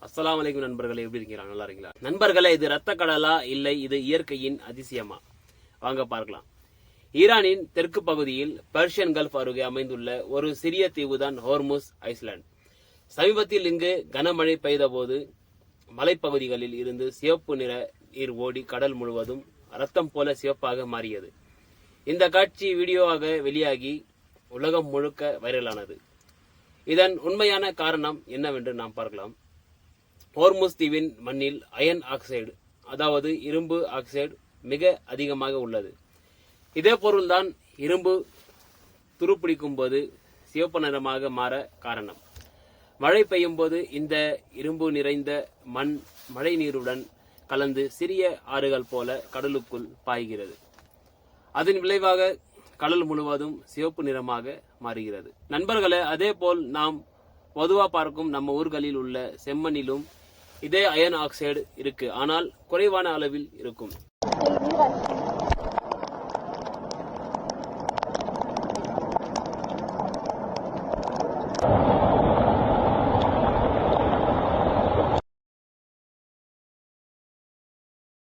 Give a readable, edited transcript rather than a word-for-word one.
அஸ்ஸலாமு அலைக்கும் நண்பர்களே, எப்படி இருக்கீங்க? நல்லா இருக்கீங்களா நண்பர்களே? இது ரத்த கடலா இல்லை இது இயற்கையின் அதிசயமா? வாங்க பார்க்கலாம். ஈரானின் தெற்கு பகுதியில் பெர்ஷியன் கல்ஃப் அருகே அமைந்துள்ள ஒரு சிறிய தீவுதான் ஹோர்முஸ் ஐஸ்லாந்து. சமீபத்தில் இங்கு கனமழை பெய்தபோது மலைப்பகுதிகளில் இருந்து சிவப்பு நிற நீர் ஓடி கடல் முழுவதும் ரத்தம் போல சிவப்பாக மாறியது. இந்த காட்சி வீடியோவாக வெளியாகி உலகம் முழுக்க வைரலானது. இதன் உண்மையான காரணம் என்னவென்று நாம் பார்க்கலாம். ஹோர்முஸ் தீவின் மண்ணில் அயன் ஆக்சைடு, அதாவது இரும்பு ஆக்சைடு மிக அதிகமாக உள்ளது. இதே பொருள்தான் இரும்பு துருப்பிடிக்கும் போது சிவப்பு நிறமாக மாற காரணம். மழை பெய்யும் போது இந்த இரும்பு நிறைந்த மண் மழை நீருடன் கலந்து சிறிய ஆறுகள் போல கடலுக்குள் பாய்கிறது. அதன் விளைவாக கடல் முழுவதும் சிவப்பு நிறமாக மாறுகிறது. நண்பர்களே, அதே போல் நாம் பொதுவா பார்க்கும் நம்ம ஊர்களில் உள்ள செம்மண்ணிலும் இதே அயன் ஆக்சைடு இருக்கு, ஆனால் குறைவான அளவில் இருக்கும்.